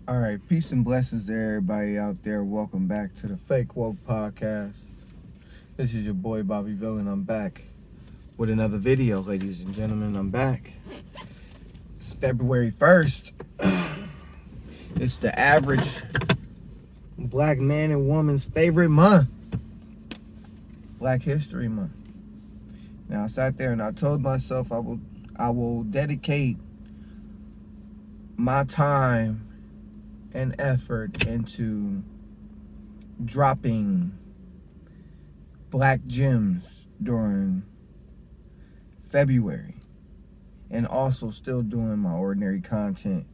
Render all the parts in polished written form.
All right, peace and blessings to everybody out there. Welcome back to the Fake Woke Podcast. This is your boy Bobby Villain. I'm back with another video, ladies and gentlemen. I'm back. It's February 1st. It's the average black man and woman's favorite month, Black History Month. Now I sat there and I told myself I will dedicate my time and effort into dropping black gems during February, and also still doing my ordinary content,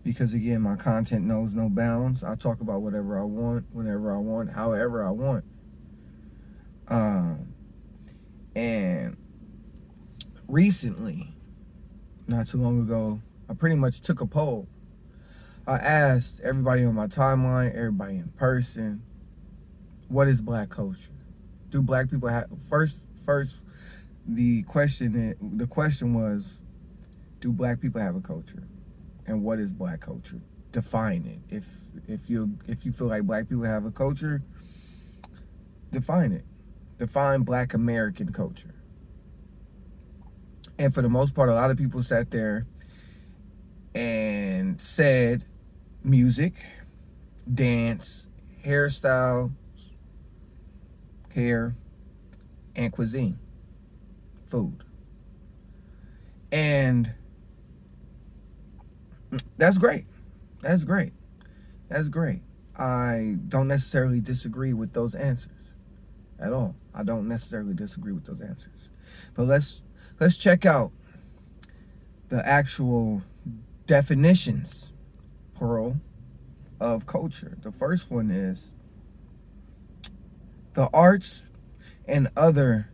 because again, my content knows no bounds. I talk about whatever I want, whenever I want, however I want. And recently, not too long ago, I pretty much took a poll. I asked everybody on my timeline, everybody in person, what is black culture? Do black people have first the question was, do black people have a culture? And what is black culture? Define it. If you feel like black people have a culture, define it. Define Black American culture. And for the most part, a lot of people sat there and said music, dance, hairstyle, hair, and cuisine, food. And that's great. That's great. That's great. I don't necessarily disagree with those answers at all. I don't necessarily disagree with those answers. But let's check out the actual definitions, plural, of culture. The first one is the arts and other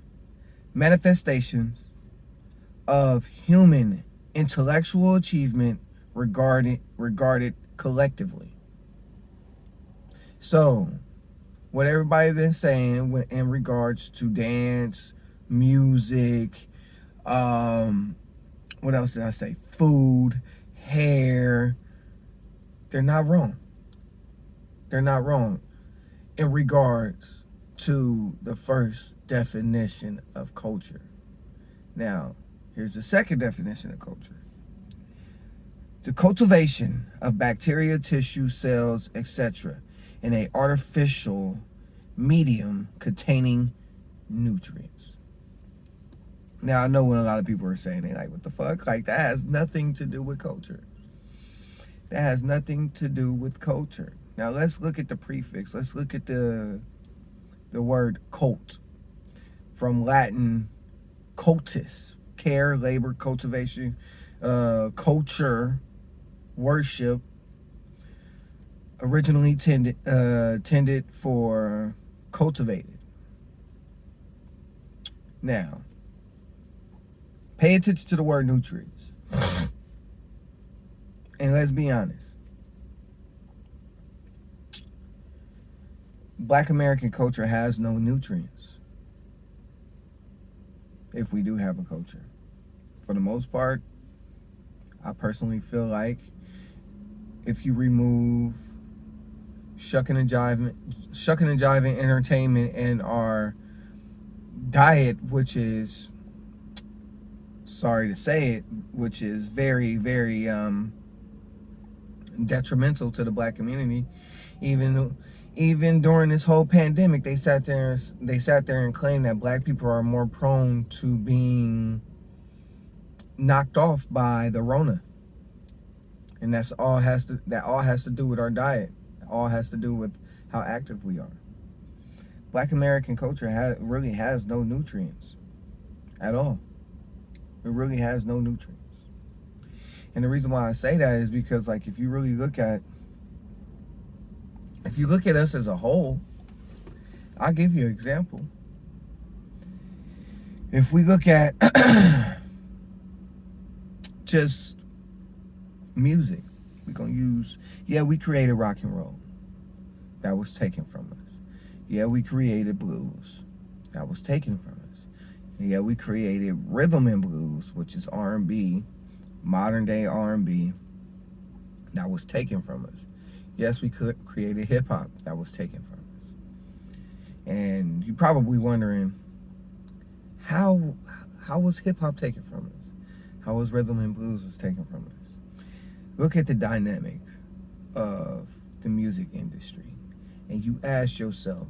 manifestations of human intellectual achievement regarded collectively. So, what everybody's been saying in regards to dance, music, what else did I say? Food, hair. They're not wrong. They're not wrong in regards to the first definition of culture. Now, here's the second definition of culture. The cultivation of bacteria, tissue, cells, etc. in an artificial medium containing nutrients. Now, I know what a lot of people are saying. They're like, what the fuck? Like, that has nothing to do with culture. That has nothing to do with culture. Now, let's look at the prefix. Let's look at the word cult. From Latin, cultus, care, labor, cultivation, culture, worship. Originally tended for cultivated. Now, pay attention to the word nutrients. And let's be honest. Black American culture has no nutrients. If we do have a culture. For the most part, I personally feel like if you remove shucking and jiving entertainment and our diet, which is, sorry to say it, which is very, very detrimental to the black community. Even during this whole pandemic, they sat there and claimed that black people are more prone to being knocked off by the Rona, and that all has to do with our diet. It all has to do with how active we are. Black American culture really has no nutrients at all. It really has no nutrients. And the reason why I say that is because, like, if you look at us as a whole, I'll give you an example. If we look at just music, we're going to use, we created rock and roll. That was taken from us. We created blues. That was taken from us. We created rhythm and blues, which is R&B, modern day R&B. That was taken from us. Yes, we could created hip hop that was taken from us. And you're probably wondering, how was hip hop taken from us? How was rhythm and blues was taken from us? Look at the dynamic of the music industry, and you ask yourself,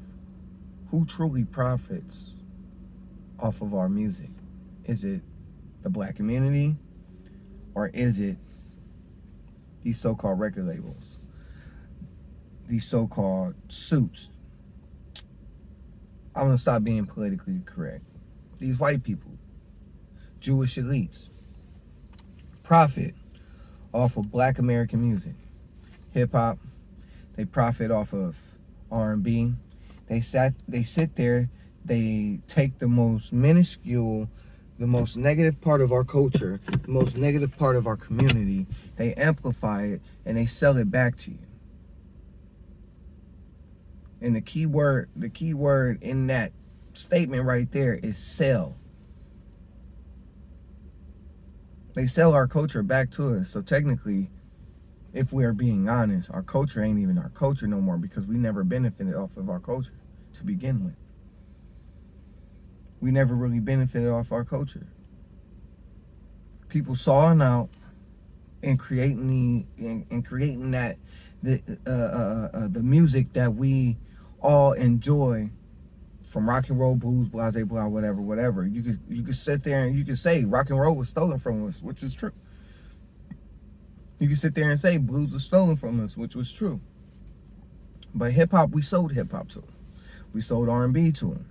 who truly profits off of our music? Is it the black community, or is it these so-called record labels, these so-called suits? I'm gonna stop being politically correct. These white people, Jewish elites, profit off of black American music, hip hop. They profit off of R&B. They sit there. They take the most minuscule, the most negative part of our culture, the most negative part of our community. They amplify it and they sell it back to you. And the key word in that statement right there is sell. They sell our culture back to us. So technically, if we are being honest, our culture ain't even our culture no more, because we never benefited off of our culture to begin with. We never really benefited off our culture. People sawing out and creating that the music that we all enjoy, from rock and roll, blues, blase, blah, whatever. You could sit there and you could say rock and roll was stolen from us, which is true. You could sit there and say blues was stolen from us, which was true. But hip hop, we sold hip hop to them. We sold R&B to them.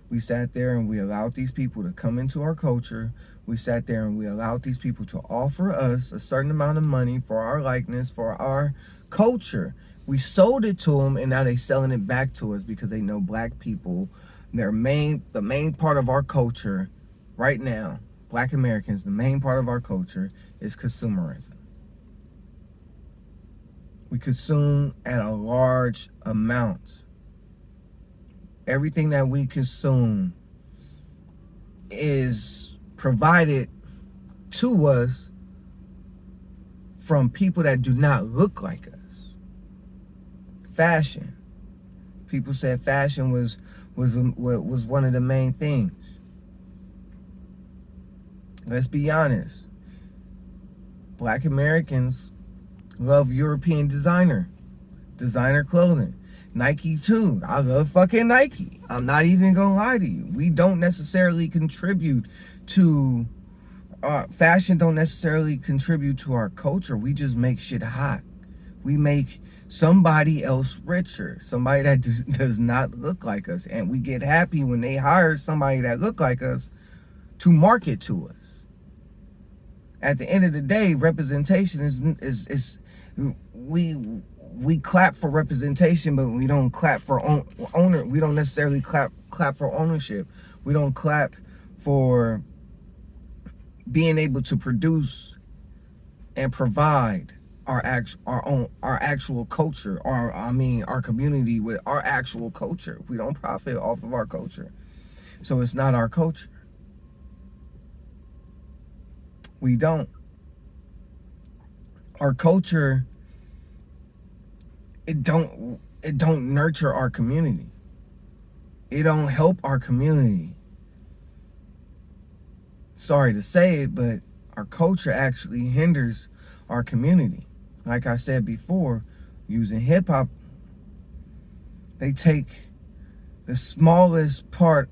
We sat there and we allowed these people to come into our culture. We sat there and we allowed these people to offer us a certain amount of money for our likeness, for our culture. We sold it to them, and now they're selling it back to us because they know black people, the main part of our culture right now, black Americans, the main part of our culture is consumerism. We consume at a large amount. Everything that we consume is provided to us from people that do not look like us. Fashion. People said fashion was one of the main things. Let's be honest. Black Americans love European designer clothing. Nike too. I love fucking Nike. I'm not even gonna lie to you. We don't necessarily contribute to fashion, don't necessarily contribute to our culture. We just make shit hot. We make somebody else richer, somebody that does not look like us, and we get happy when they hire somebody that look like us to market to us. At the end of the day, representation is we clap for representation, but we don't clap for owner. We don't necessarily clap for ownership. We don't clap for being able to produce and provide our actual culture, our community with our actual culture. We don't profit off of our culture, so it's not our culture. We don't. Our culture, it don't nurture our community. It don't help our community. Sorry to say it, but our culture actually hinders our community. Like I said before, using hip hop, they take the smallest part,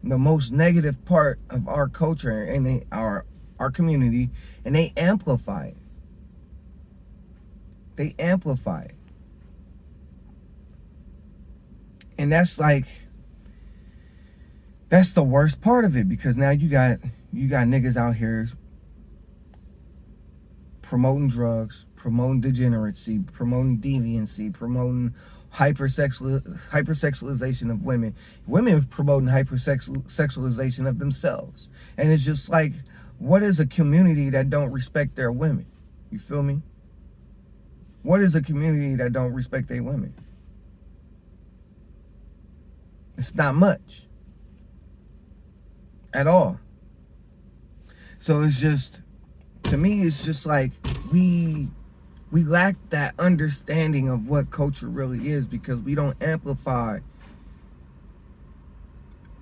the most negative part of our culture and our community, and they amplify it. They amplify it. And that's the worst part of it, because now you got niggas out here promoting drugs, promoting degeneracy, promoting deviancy, promoting hypersexualization of women. Women promoting hypersexualization of themselves. And it's just like, what is a community that don't respect their women? You feel me? What is a community that don't respect their women? It's not much at all. So it's just, to me, it's just like we We lack that understanding of what culture really is because we don't amplify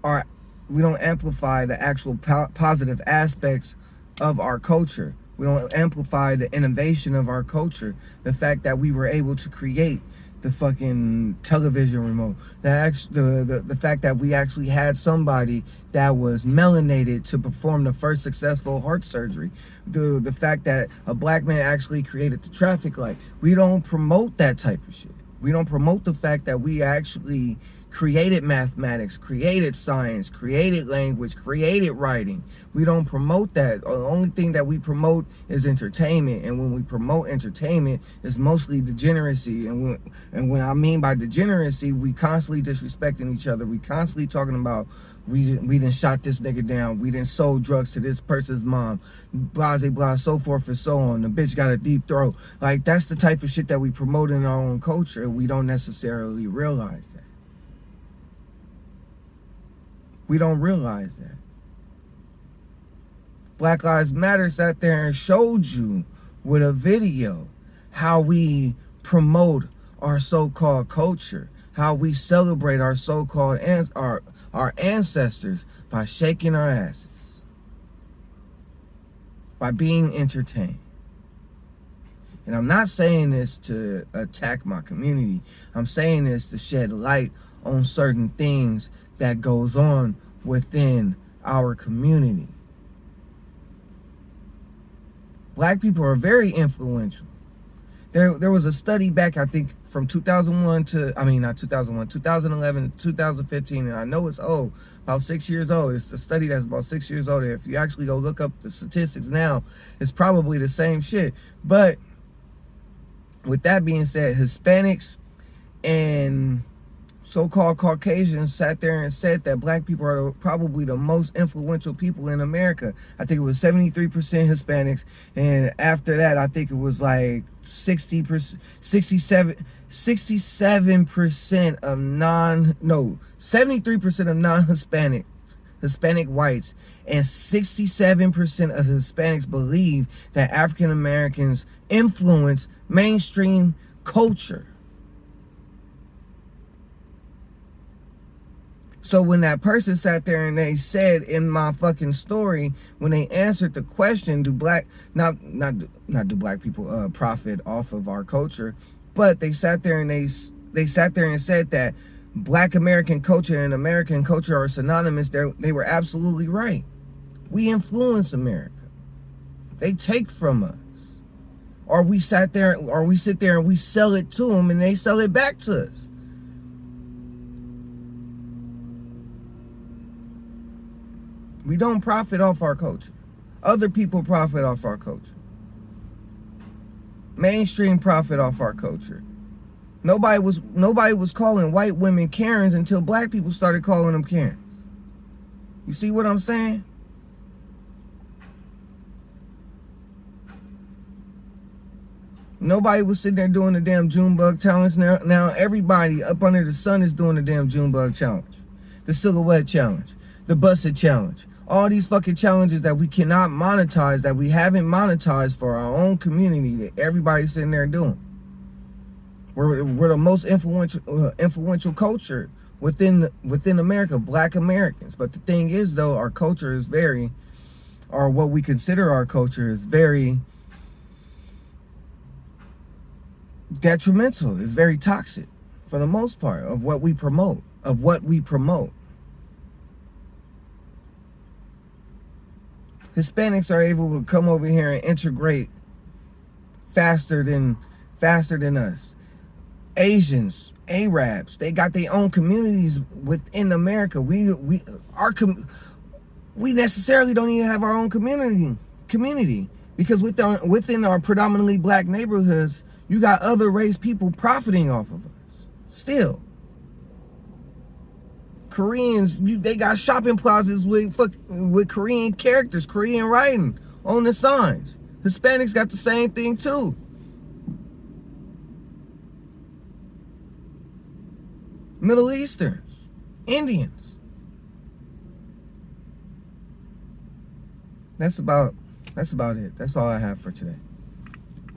our the actual positive aspects of our culture. We don't amplify the innovation of our culture. The fact that we were able to create the fucking television remote. The fact that we actually had somebody that was melanated to perform the first successful heart surgery. The fact that a black man actually created the traffic light. We don't promote that type of shit. We don't promote the fact that we actually created mathematics, created science, created language, created writing. We don't promote that. The only thing that we promote is entertainment. And when we promote entertainment, it's mostly degeneracy. And when I mean by degeneracy, we constantly disrespecting each other. We constantly talking about we done shot this nigga down. We done sold drugs to this person's mom. Blah, blah, blah, so forth and so on. The bitch got a deep throat. Like, that's the type of shit that we promote in our own culture. We don't necessarily realize that. We don't realize that. Black Lives Matter sat there and showed you with a video how we promote our so-called culture, how we celebrate our so-called our ancestors by shaking our asses, by being entertained. And I'm not saying this to attack my community. I'm saying this to shed light on certain things that goes on within our community. Black people are very influential. There was a study back, I think, from 2011 to 2015, and I know it's old, about 6 years old. It's a study that's about 6 years old. If you actually go look up the statistics now, it's probably the same shit. But with that being said, Hispanics and so-called Caucasians sat there and said that black people are probably the most influential people in America. I think it was 73% Hispanics, and after that, I think it was like 67% of 73% of Hispanic whites, and 67% of Hispanics believe that African Americans influence mainstream culture. So when that person sat there and they said in my fucking story, when they answered the question, do black people profit off of our culture, but they sat there and they sat there and said that Black American culture and American culture are synonymous. They were absolutely right. We influence America. They take from us, or we sit there and we sell it to them and they sell it back to us. We don't profit off our culture. Other people profit off our culture. Mainstream profit off our culture. Nobody was calling white women Karens until black people started calling them Karens. You see what I'm saying? Nobody was sitting there doing the damn Junebug challenge. Now everybody up under the sun is doing the damn Junebug challenge, the silhouette challenge, the busted challenge. All these fucking challenges that we cannot monetize, that we haven't monetized for our own community, that everybody's sitting there doing. We're the most influential culture within America, Black Americans. But the thing is, though, our culture is what we consider our culture is very detrimental. It's very toxic, for the most part, of what we promote. Hispanics are able to come over here and integrate faster than us. Asians, Arabs, they got their own communities within America. We necessarily don't even have our own community because within our predominantly black neighborhoods, you got other race people profiting off of us. Still, Koreans, they got shopping plazas with Korean characters, Korean writing on the signs. Hispanics got the same thing too. Middle Easterns, Indians. That's about it. That's all I have for today.